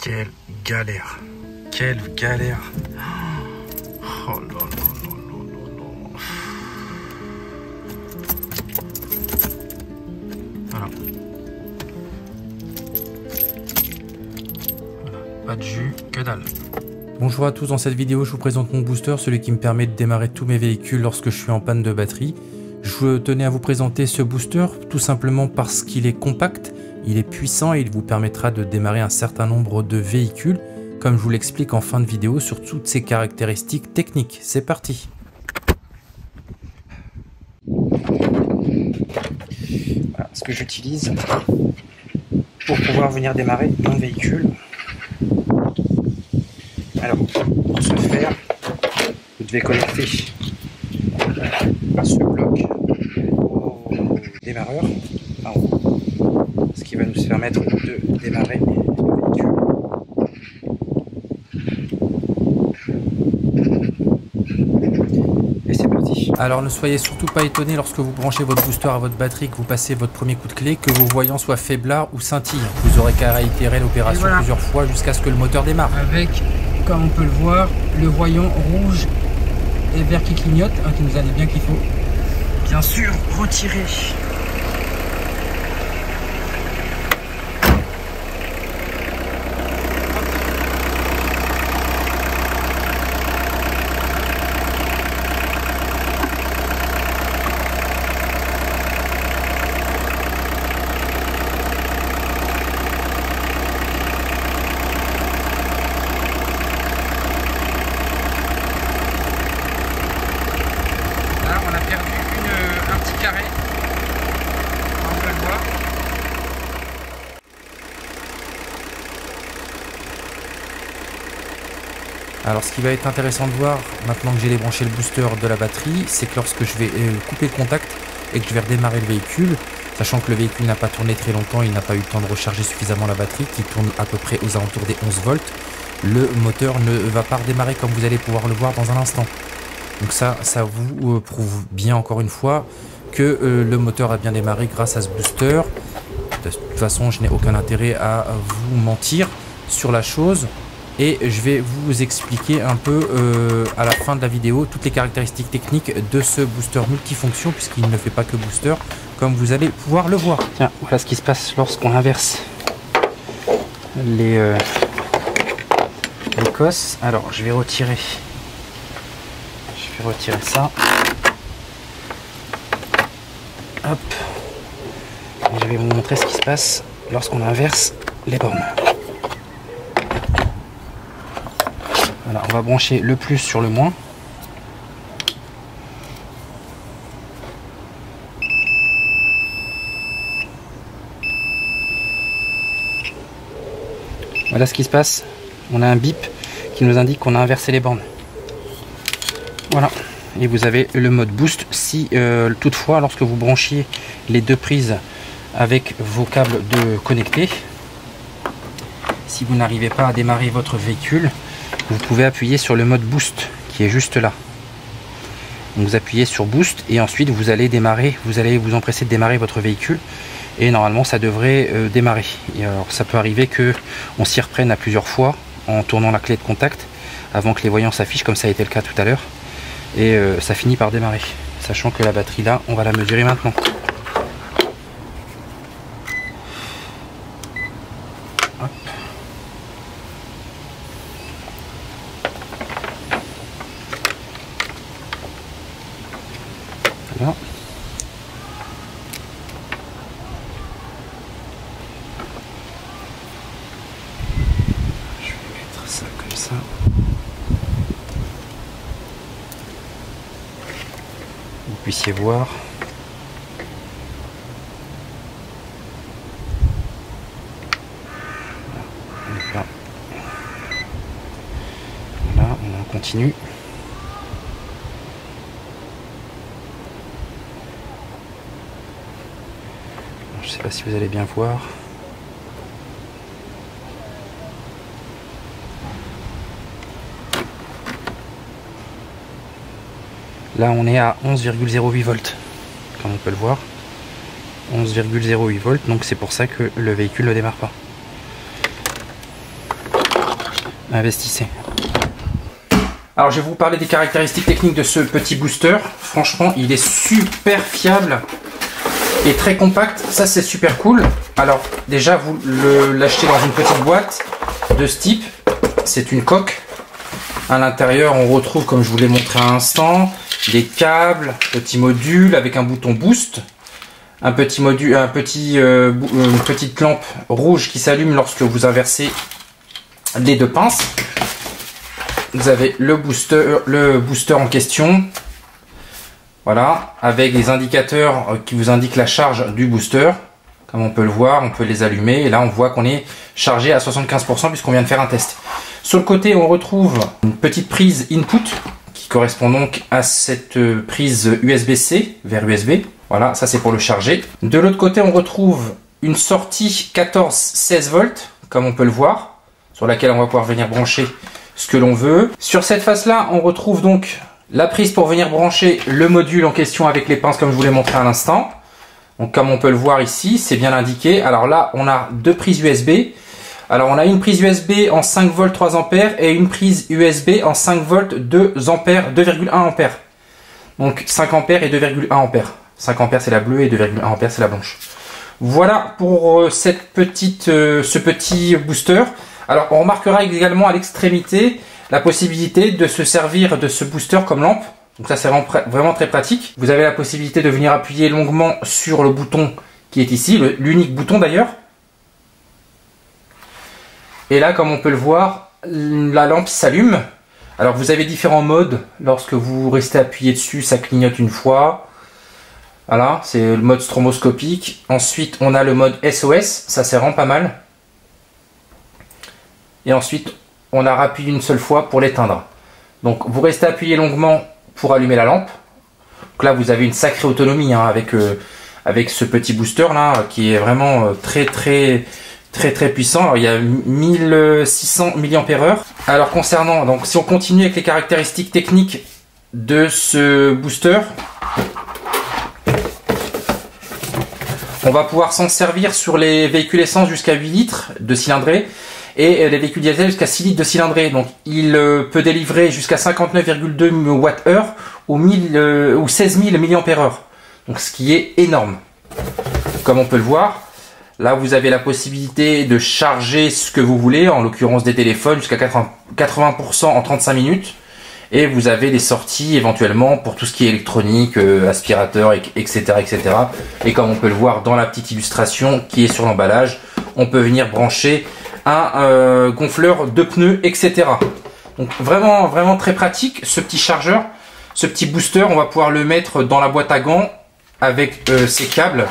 Quelle galère. Quelle galère. Oh là là là là là là. Voilà. Voilà. Pas de jus, que dalle. Bonjour à tous, dans cette vidéo je vous présente mon booster, celui qui me permet de démarrer tous mes véhicules lorsque je suis en panne de batterie. Je tenais à vous présenter ce booster tout simplement parce qu'il est compact, il est puissant et il vous permettra de démarrer un certain nombre de véhicules, comme je vous l'explique en fin de vidéo sur toutes ses caractéristiques techniques. C'est parti. Voilà ce que j'utilise pour pouvoir venir démarrer mon véhicule. Alors, pour ce faire, vous devez connecter ce bloc au démarreur, en haut, ce qui va nous permettre de démarrer le véhicule. Et c'est parti. Alors ne soyez surtout pas étonnés lorsque vous branchez votre booster à votre batterie, que vous passez votre premier coup de clé, que vos voyants soient faiblards ou scintillent. Vous aurez qu'à réitérer l'opération plusieurs fois jusqu'à ce que le moteur démarre. Avec, comme on peut le voir, le voyant rouge et vert qui clignote, qui nous indique bien qu'il faut bien sûr retirer. On a perdu un petit carré, on peut le voir. Alors ce qui va être intéressant de voir maintenant que j'ai débranché le booster de la batterie, c'est que lorsque je vais couper le contact et que je vais redémarrer le véhicule, sachant que le véhicule n'a pas tourné très longtemps, il n'a pas eu le temps de recharger suffisamment la batterie qui tourne à peu près aux alentours des 11 volts, le moteur ne va pas redémarrer comme vous allez pouvoir le voir dans un instant. Donc ça vous prouve bien encore une fois que le moteur a bien démarré grâce à ce booster. De toute façon, je n'ai aucun intérêt à vous mentir sur la chose. Et je vais vous expliquer un peu à la fin de la vidéo toutes les caractéristiques techniques de ce booster multifonction, puisqu'il ne fait pas que booster, comme vous allez pouvoir le voir. Tiens, voilà ce qui se passe lorsqu'on inverse les cosses. Alors, je vais retirer ça. Hop. Et je vais vous montrer ce qui se passe lorsqu'on inverse les bornes. Voilà, on va brancher le plus sur le moins. Voilà ce qui se passe. On a un bip qui nous indique qu'on a inversé les bornes. Voilà, et vous avez le mode boost si toutefois lorsque vous branchiez les deux prises avec vos câbles de connectés, si vous n'arrivez pas à démarrer votre véhicule, vous pouvez appuyer sur le mode boost qui est juste là. Donc vous appuyez sur boost et ensuite vous allez démarrer, vous allez vous empresser de démarrer votre véhicule et normalement ça devrait démarrer. Et alors ça peut arriver que on s'y reprenne à plusieurs fois en tournant la clé de contact avant que les voyants s'affichent comme ça a été le cas tout à l'heure. Et ça finit par démarrer, sachant que la batterie là, on va la mesurer maintenant. Hop. Voilà. Je vais mettre ça comme ça. Vous puissiez voir. Là. Voilà, on continue. Je ne sais pas si vous allez bien voir. Là on est à 11,08 volts, comme on peut le voir. 11,08 volts, donc c'est pour ça que le véhicule ne démarre pas. Investissez. Alors je vais vous parler des caractéristiques techniques de ce petit booster. Franchement, il est super fiable et très compact. Ça, c'est super cool. Alors déjà, vous l'achetez dans une petite boîte de ce type. C'est une coque. À l'intérieur, on retrouve, comme je vous l'ai montré à l'instant, des câbles, petit module avec un bouton boost, un petit module, une petite lampe rouge qui s'allume lorsque vous inversez les deux pinces. Vous avez le booster en question. Voilà, avec les indicateurs qui vous indiquent la charge du booster. Comme on peut le voir, on peut les allumer. Et là, on voit qu'on est chargé à 75% puisqu'on vient de faire un test. Sur le côté, on retrouve une petite prise input qui correspond donc à cette prise USB-C vers USB. Voilà, ça c'est pour le charger. De l'autre côté, on retrouve une sortie 14-16 volts, comme on peut le voir, sur laquelle on va pouvoir venir brancher ce que l'on veut. Sur cette face-là, on retrouve donc la prise pour venir brancher le module en question avec les pinces comme je vous l'ai montré à l'instant. Donc comme on peut le voir ici, c'est bien indiqué. Alors là, on a deux prises USB. Alors on a une prise USB en 5 volts 3 ampères et une prise USB en 5 volts 2 ampères 2,1 ampères. Donc 5 ampères et 2,1 ampères. 5 ampères c'est la bleue et 2,1 ampères c'est la blanche. Voilà pour ce petit booster. Alors on remarquera également à l'extrémité la possibilité de se servir de ce booster comme lampe. Donc ça c'est vraiment très pratique. Vous avez la possibilité de venir appuyer longuement sur le bouton qui est ici, l'unique bouton d'ailleurs. Et là, comme on peut le voir, la lampe s'allume. Alors vous avez différents modes. Lorsque vous restez appuyé dessus, ça clignote une fois. Voilà, c'est le mode stroboscopique. Ensuite, on a le mode SOS. Ça, c'est vraiment pas mal. Et ensuite, on a rappuyé une seule fois pour l'éteindre. Donc vous restez appuyé longuement pour allumer la lampe. Donc là, vous avez une sacrée autonomie hein, avec ce petit booster là qui est vraiment très puissant. Alors, il y a 1600 mAh. Alors concernant, donc si on continue avec les caractéristiques techniques de ce booster, on va pouvoir s'en servir sur les véhicules essence jusqu'à 8 litres de cylindrée et les véhicules diesel jusqu'à 6 litres de cylindrée. Donc il peut délivrer jusqu'à 59,2 Wh ou 16 000 mAh. Donc ce qui est énorme. Comme on peut le voir, là, vous avez la possibilité de charger ce que vous voulez, en l'occurrence des téléphones, jusqu'à 80% en 35 minutes. Et vous avez des sorties éventuellement pour tout ce qui est électronique, aspirateur, etc., etc. Et comme on peut le voir dans la petite illustration qui est sur l'emballage, on peut venir brancher un gonfleur de pneus, etc. Donc vraiment très pratique ce petit chargeur, ce petit booster. On va pouvoir le mettre dans la boîte à gants avec ces câbles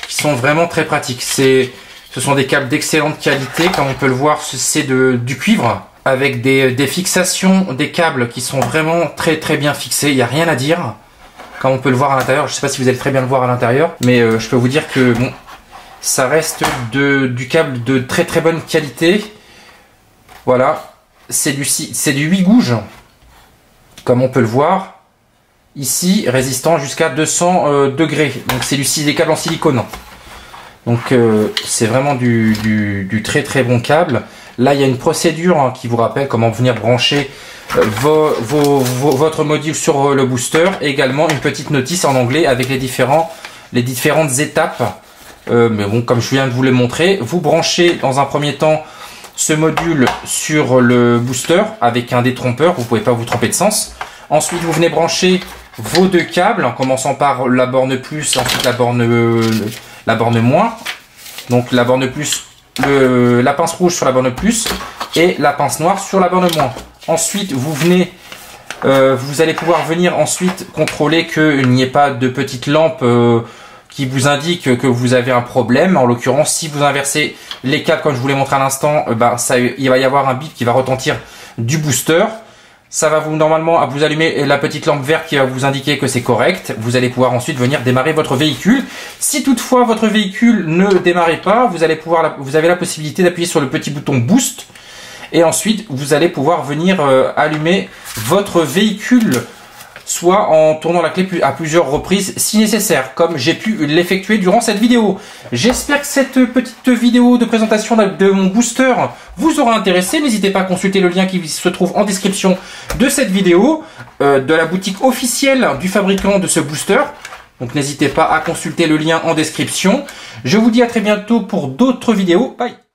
qui sont vraiment très pratiques. Ce sont des câbles d'excellente qualité, comme on peut le voir, c'est du cuivre avec des fixations des câbles qui sont vraiment très bien fixés. Il n'y a rien à dire, comme on peut le voir à l'intérieur. Je ne sais pas si vous allez très bien le voir à l'intérieur, mais je peux vous dire que bon, ça reste du câble de très bonne qualité. Voilà, c'est du 8 gouges, comme on peut le voir. Ici, résistant jusqu'à 200 degrés. Donc c'est des câbles en silicone. Donc c'est vraiment du très bon câble. Là, il y a une procédure hein, qui vous rappelle comment venir brancher votre module sur le booster. Et également une petite notice en anglais avec les différentes étapes. Mais bon, comme je viens de vous le montrer, vous branchez dans un premier temps ce module sur le booster avec un détrompeur. Vous ne pouvez pas vous tromper de sens. Ensuite, vous venez brancher vos deux câbles en commençant par la borne plus, ensuite la borne moins. Donc la borne plus, la pince rouge sur la borne plus et la pince noire sur la borne moins. Ensuite, vous allez pouvoir venir ensuite contrôler qu'il n'y ait pas de petite lampe qui vous indique que vous avez un problème. En l'occurrence, si vous inversez les câbles comme je vous l'ai montré à l'instant, il va y avoir un bip qui va retentir du booster. Ça va normalement vous allumer la petite lampe verte qui va vous indiquer que c'est correct. Vous allez pouvoir ensuite venir démarrer votre véhicule. Si toutefois votre véhicule ne démarre pas, vous avez la possibilité d'appuyer sur le petit bouton boost. Et ensuite, vous allez pouvoir venir allumer votre véhicule soit en tournant la clé à plusieurs reprises si nécessaire, comme j'ai pu l'effectuer durant cette vidéo. J'espère que cette petite vidéo de présentation de mon booster vous aura intéressé. N'hésitez pas à consulter le lien qui se trouve en description de cette vidéo, de la boutique officielle du fabricant de ce booster. Donc n'hésitez pas à consulter le lien en description. Je vous dis à très bientôt pour d'autres vidéos. Bye!